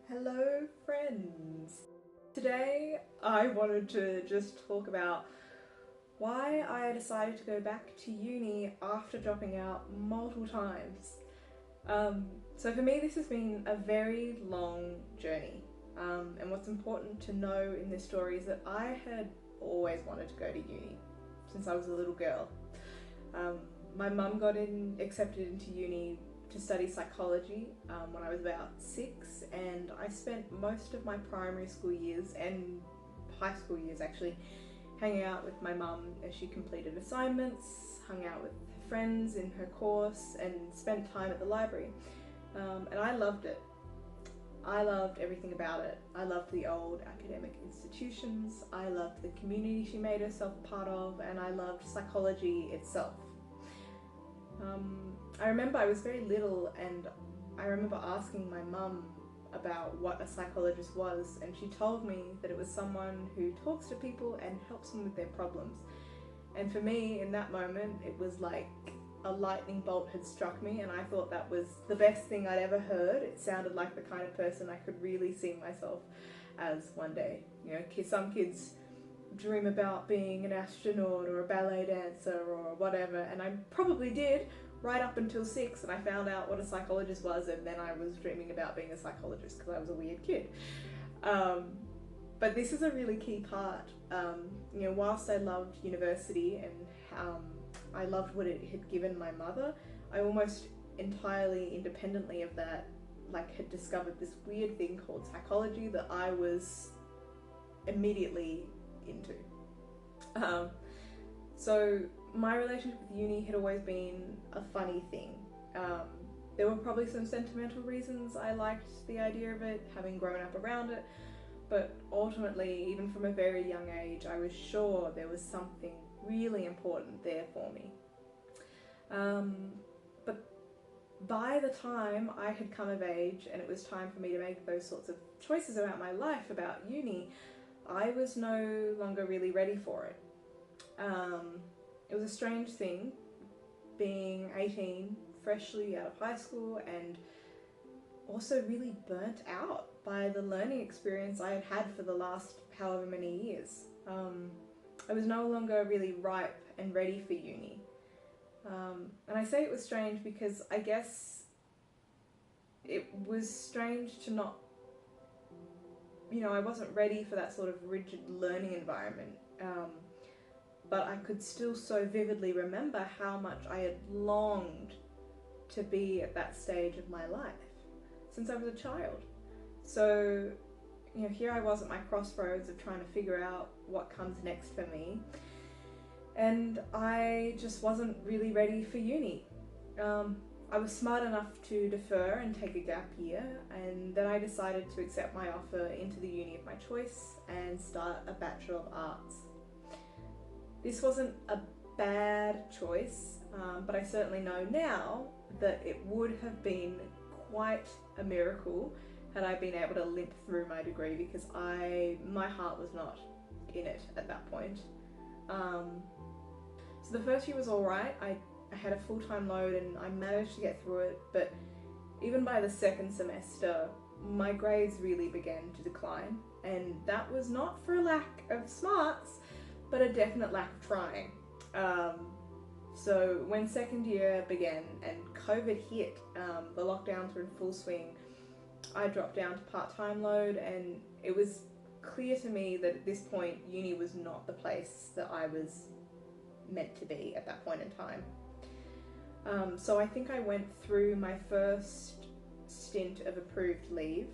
Hello friends! Today I wanted to just talk about why I decided to go back to uni after dropping out multiple times. So for me this has been a very long journey, and what's important to know in this story is that I had always wanted to go to uni since I was a little girl. Um, my mum got accepted into uni to study psychology when I was about 6, and I spent most of my primary school years and high school years actually hanging out with my mum as she completed assignments, hung out with friends in her course, and spent time at the library. And I loved it. I loved everything about it. I loved the old academic institutions, I loved the community she made herself a part of, and I loved psychology itself. I remember I was very little and I remember asking my mum about what a psychologist was, and she told me that it was someone who talks to people and helps them with their problems. And for me, in that moment, it was like a lightning bolt had struck me, and I thought that was the best thing I'd ever heard. It sounded like the kind of person I could really see myself as one day. You know, some kids dream about being an astronaut or a ballet dancer or whatever, and I probably did right up until 6, and I found out what a psychologist was, and then I was dreaming about being a psychologist because I was a weird kid. But this is a really key part. Whilst I loved university and I loved what it had given my mother, I almost entirely independently of that had discovered this weird thing called psychology that I was immediately into. So my relationship with uni had always been a funny thing. There were probably some sentimental reasons I liked the idea of it, having grown up around it, but ultimately, even from a very young age, I was sure there was something really important there for me. But by the time I had come of age and it was time for me to make those sorts of choices about my life, about uni, I was no longer really ready for it. It was a strange thing being 18, freshly out of high school, and also really burnt out by the learning experience I had had for the last however many years. I was no longer really ripe and ready for uni. And I say it was strange because I guess it was strange to not, I wasn't ready for that sort of rigid learning environment. But I could still so vividly remember how much I had longed to be at that stage of my life since I was a child. So, here I was at my crossroads of trying to figure out what comes next for me, and I just wasn't really ready for uni. I was smart enough to defer and take a gap year, and then I decided to accept my offer into the uni of my choice and start a Bachelor of Arts. This wasn't a bad choice, but I certainly know now that it would have been quite a miracle had I been able to limp through my degree, because my heart was not in it at that point. So the first year was alright. I had a full-time load and I managed to get through it, but even by the second semester, my grades really began to decline, and that was not for a lack of smarts, but a definite lack of trying. So when second year began and COVID hit, the lockdowns were in full swing, I dropped down to part-time load, and it was clear to me that at this point uni was not the place that I was meant to be at that point in time. So I think I went through my first stint of approved leave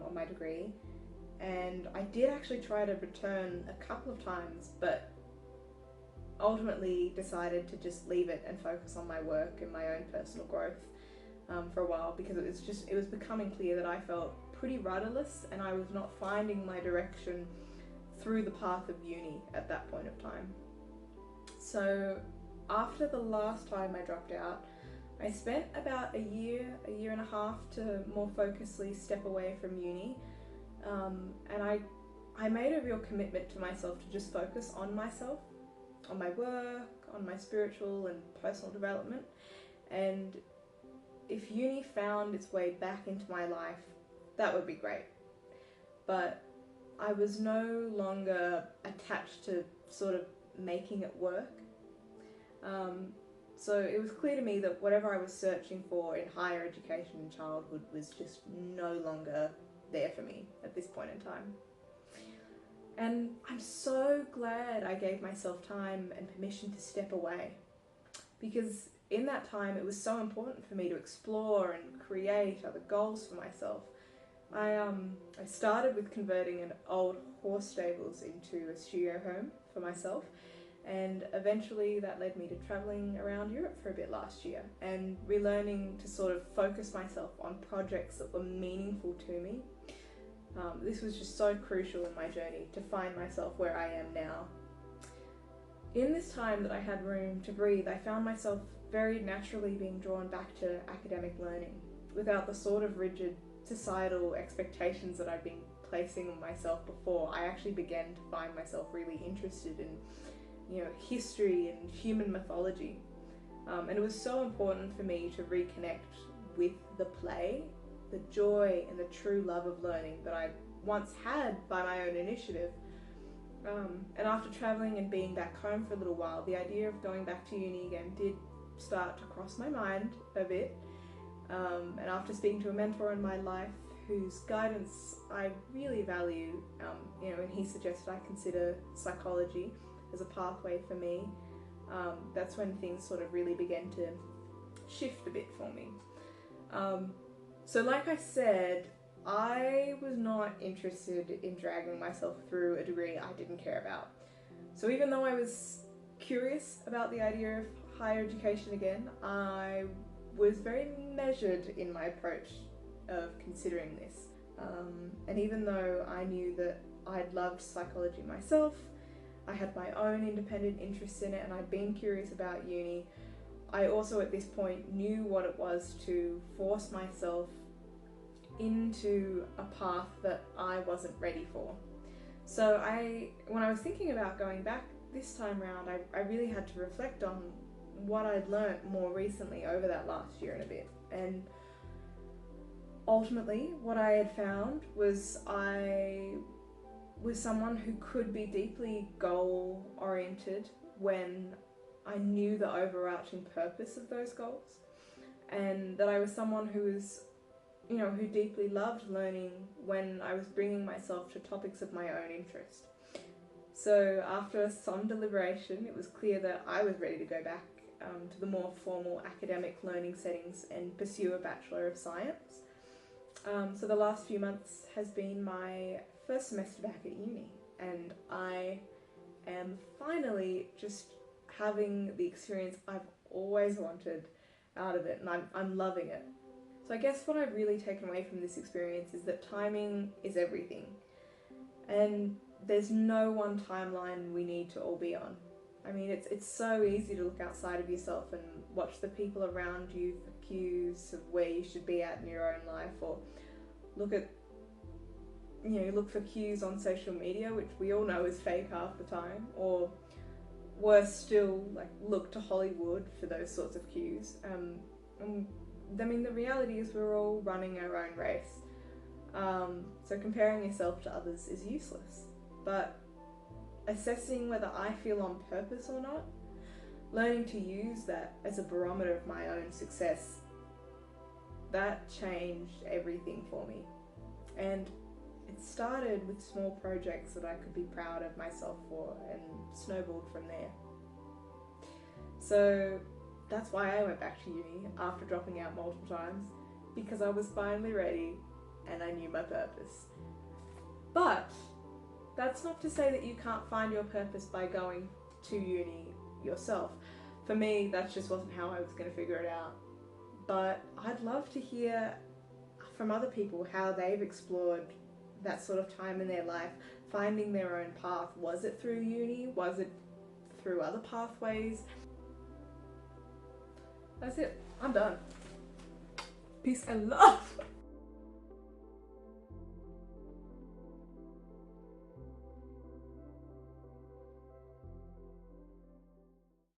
on my degree, and I did actually try to return a couple of times, but ultimately decided to just leave it and focus on my work and my own personal growth for a while, because it was becoming clear that I felt pretty rudderless and I was not finding my direction through the path of uni at that point of time. So after the last time I dropped out, I spent about a year and a half to more focusedly step away from uni, and I made a real commitment to myself to just focus on myself, on my work, on my spiritual and personal development. And if uni found its way back into my life, that would be great. But I was no longer attached to sort of making it work. So it was clear to me that whatever I was searching for in higher education in childhood was just no longer there for me at this point in time. And I'm so glad I gave myself time and permission to step away, because in that time it was so important for me to explore and create other goals for myself. I started with converting an old horse stables into a studio home for myself, and eventually that led me to travelling around Europe for a bit last year and relearning to sort of focus myself on projects that were meaningful to me. This was just so crucial in my journey to find myself where I am now. In this time that I had room to breathe, I found myself very naturally being drawn back to academic learning without the sort of rigid societal expectations that I'd been placing on myself before. I actually began to find myself really interested in history and human mythology. And it was so important for me to reconnect with the play, the joy and the true love of learning that I once had by my own initiative. And after travelling and being back home for a little while, the idea of going back to uni again did start to cross my mind a bit. And after speaking to a mentor in my life whose guidance I really value, and he suggested I consider psychology as a pathway for me, that's when things sort of really began to shift a bit for me. So like I said, I was not interested in dragging myself through a degree I didn't care about. So even though I was curious about the idea of higher education again, I was very measured in my approach of considering this. And even though I knew that I'd loved psychology myself, I had my own independent interests in it, and I'd been curious about uni, I also at this point knew what it was to force myself into a path that I wasn't ready for. So when I was thinking about going back this time round, I really had to reflect on what I'd learnt more recently over that last year and a bit. And ultimately, what I had found was I was someone who could be deeply goal-oriented when I knew the overarching purpose of those goals, and that I was someone who deeply loved learning when I was bringing myself to topics of my own interest. So after some deliberation, it was clear that I was ready to go back to the more formal academic learning settings and pursue a Bachelor of Science. So the last few months has been my first semester back at uni, and I am finally just having the experience I've always wanted out of it, and I'm loving it. So I guess what I've really taken away from this experience is that timing is everything, and there's no one timeline we need to all be on. I mean, it's so easy to look outside of yourself and watch the people around you for cues of where you should be at in your own life, or look for cues on social media, which we all know is fake half the time, or worse still, look to Hollywood for those sorts of cues. I mean, the reality is we're all running our own race. So comparing yourself to others is useless. But assessing whether I feel on purpose or not, learning to use that as a barometer of my own success, that changed everything for me. And it started with small projects that I could be proud of myself for, and snowballed from there. So that's why I went back to uni after dropping out multiple times, because I was finally ready and I knew my purpose. But that's not to say that you can't find your purpose by going to uni yourself. For me, that just wasn't how I was going to figure it out. But I'd love to hear from other people how they've explored that sort of time in their life, finding their own path. Was it through uni? Was it through other pathways? That's it. I'm done. Peace and love.